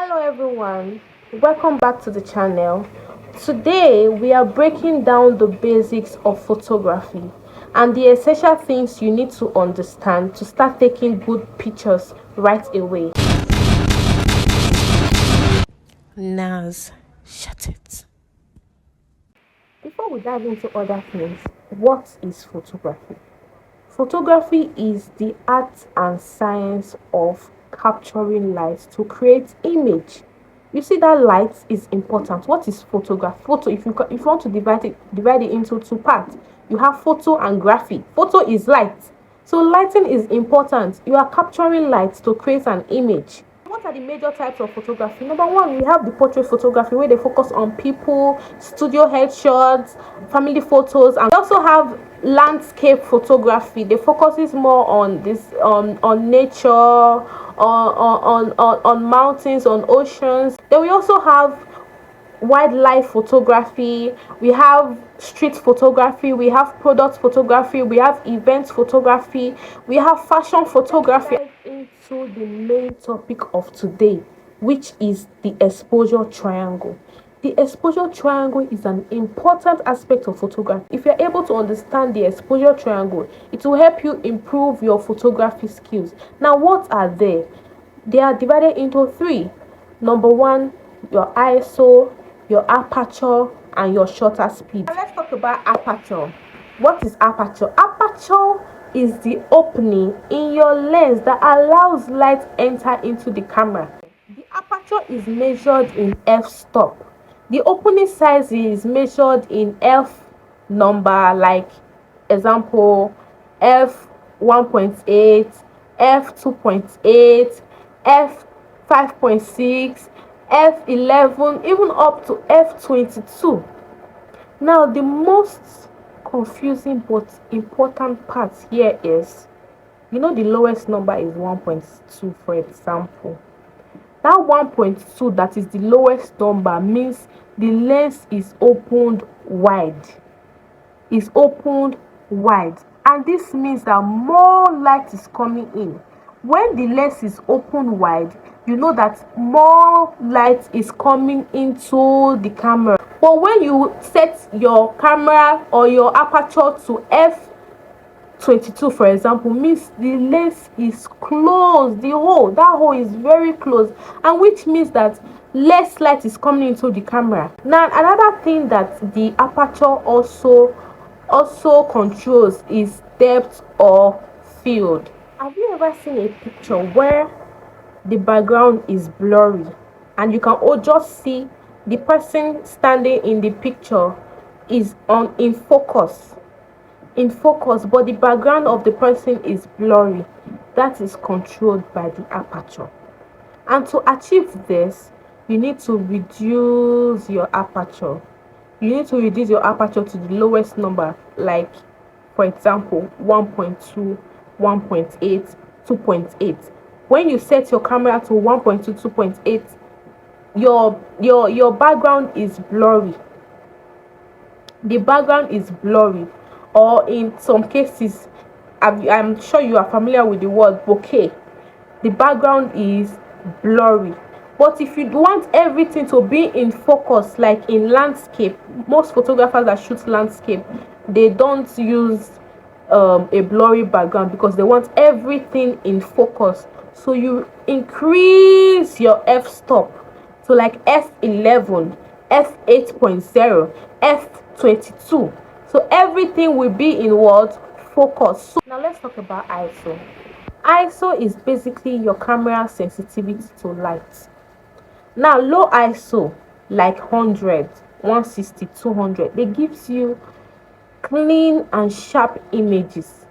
Hello everyone, welcome back to the channel. Today we are breaking down the basics of photography and the essential things you need to understand to start taking good pictures right away. Naz, shut it. Before we dive into other things, what is photography? Photography is the art and science of capturing light to create image. You see that light is important. What is photograph? Photo, if you want to divide it into two parts. You have photo and graphy. Photo is light. So lighting is important. You are capturing light to create an image. What are the major types of photography? Number one, we have the portrait photography where they focus on people, studio headshots, family photos, and we also have landscape photography. They focuses more on this on nature, on mountains, on oceans. Then we also have wildlife photography, we have street photography, we have product photography, we have event photography, we have fashion photography. Into the main topic of today, which is the exposure triangle. The exposure triangle is an important aspect of photography. If you're able to understand the exposure triangle, it will help you improve your photography skills. Now, what are they? They are divided into three. Number one, your ISO, your aperture, and your shutter speed. Now let's talk about aperture. What is aperture? Aperture is the opening in your lens that allows light enter into the camera. The aperture is measured in f-stop. The opening size is measured in f number, like example f 1.8, f 2.8, f 5.6, f11, even up to f22. Now the most confusing but important part here is, the lowest number is 1.2. For example, that 1.2, that is the lowest number, means the lens is opened wide, and this means that more light is coming in. When the lens is open wide, you know that more light is coming into the camera. But when you set your camera or your aperture to f22, for example, means the lens is closed. That hole is very close, and which means that less light is coming into the camera. Now another thing that the aperture also controls is depth or field. Have you ever seen a picture where the background is blurry and you can just see the person standing in the picture is in focus, but the background of the person is blurry? That is controlled by the aperture. And to achieve this, you need to reduce your aperture. To the lowest number, like for example 1.2, 1.8, 2.8. When you set your camera to 1.2, 2.8, your background is blurry. The background is blurry, or in some cases, I'm sure you are familiar with the word bokeh. The background is blurry. But if you want everything to be in focus, like in landscape, most photographers that shoot landscape, they don't use a blurry background because they want everything in focus. So you increase your f-stop to like f11, f8.0, f22. So everything will be in what? Focus. So now let's talk about ISO. ISO is basically your camera sensitivity to light. Now low ISO, like 100, 160, 200, they gives you clean and sharp images,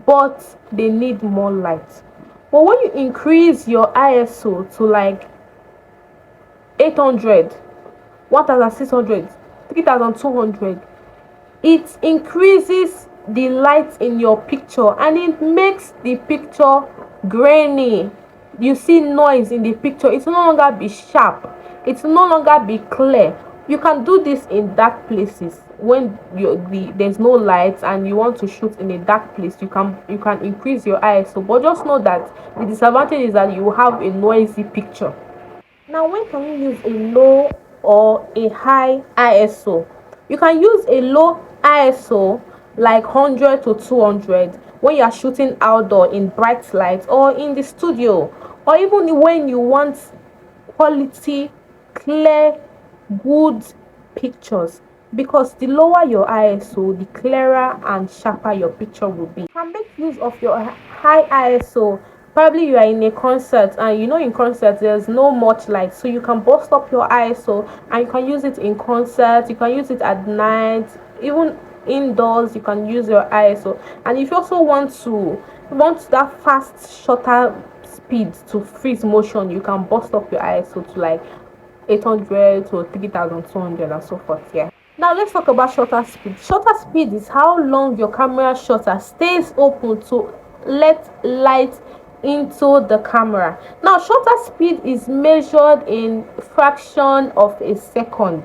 but they need more light. But when you increase your ISO to like 800, 1600, 3200, it increases the light in your picture and it makes the picture grainy. You see noise in the picture. It will no longer be sharp, it will no longer be clear. You can do this in dark places. When there's no light and you want to shoot in a dark place, you can increase your ISO. But just know that the disadvantage is that you have a noisy picture. Now, when can you use a low or a high ISO? You can use a low ISO like 100 to 200 when you are shooting outdoor in bright light or in the studio, or even when you want quality, clear, good pictures, because the lower your ISO, the clearer and sharper your picture will be. You can make use of your high ISO. Probably you are in a concert, and you know in concert there's no much light, so you can boost up your ISO and you can use it in concert, you can use it at night, even indoors you can use your ISO. And if you also want that fast shutter speed to freeze motion, you can boost up your ISO to like 800 to 3200 and so forth. Yeah. Now let's talk about shutter speed. Shutter speed is how long your camera shutter stays open to let light into the camera. Now shutter speed is measured in fraction of a second.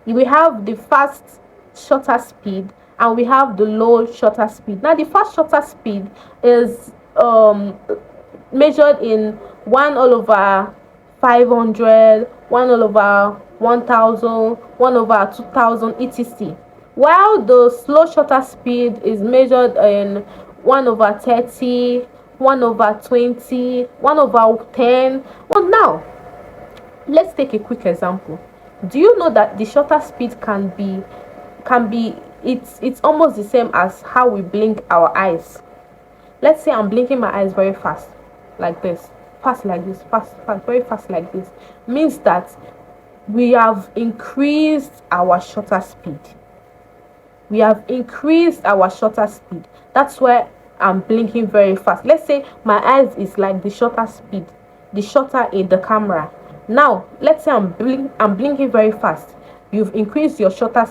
We have the fast shutter speed and we have the low shutter speed. Now the fast shutter speed is measured in 1 all over 500, 1 all over 1000, 1 over 2000, etc. While the slow shutter speed is measured in 1 over 30, 1 over 20, 1 over 10. Well, now let's take a quick example. Do you know that the shutter speed can be it's almost the same as how we blink our eyes? Let's say I'm blinking my eyes very fast, like this, fast like this, fast, very fast like this, means that we have increased our shutter speed. We have increased our shutter speed. That's why I'm blinking very fast. Let's say my eyes is like the shutter speed, the shutter in the camera. Now let's say I'm blinking very fast. You've increased your shutter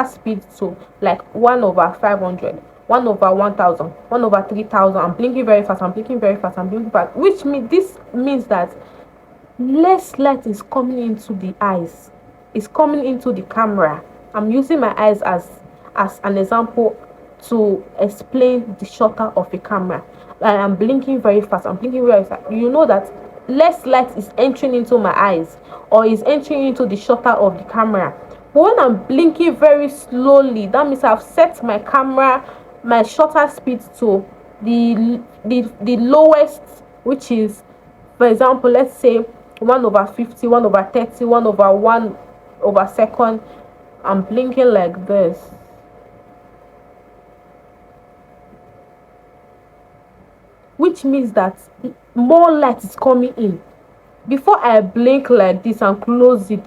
speed to like 1 over 500, 1 over 1000, 1 over 3000. I'm blinking very fast, I'm blinking very fast, I'm blinking fast, which means this means that less light is coming into the eyes, is coming into the camera. I'm using my eyes as an example to explain the shutter of a camera. I'm blinking very fast, I'm blinking very fast. You know that less light is entering into my eyes or is entering into the shutter of the camera. But when I'm blinking very slowly, that means I've set my camera, my shutter speed to the lowest, which is, for example, let's say 1 over 50, 1 over 30, 1 over 1 over second. I'm blinking like this. Which means that more light is coming in. Before I blink like this and close it,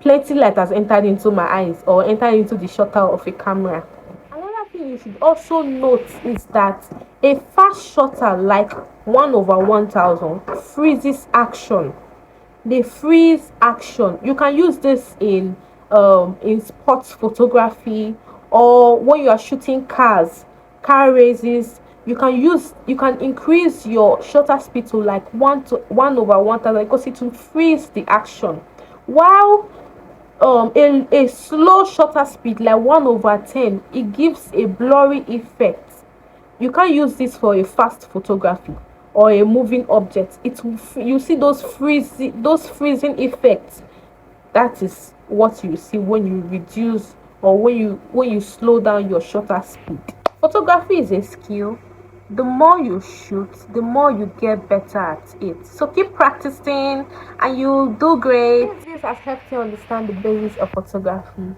plenty light has entered into my eyes or entered into the shutter of a camera. Another thing you should also note is that a fast shutter like 1 over 1000 freezes action. They freeze action. You can use this in sports photography, or when you are shooting car races. You can increase your shutter speed to like 1 over 1000 because it will freeze the action. While a slow shutter speed like 1 over 10, it gives a blurry effect. You can't use this for a fast photography or a moving object. You see those freezing effects. That is what you see when you reduce or when you slow down your shutter speed. Photography is a skill. The more you shoot, the more you get better at it. So keep practicing and you'll do great. If this has helped you understand the basics of photography,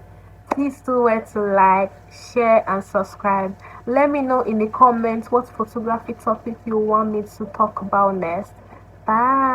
please do well to like, share and subscribe. Let me know in the comments what photography topic you want me to talk about next. Bye.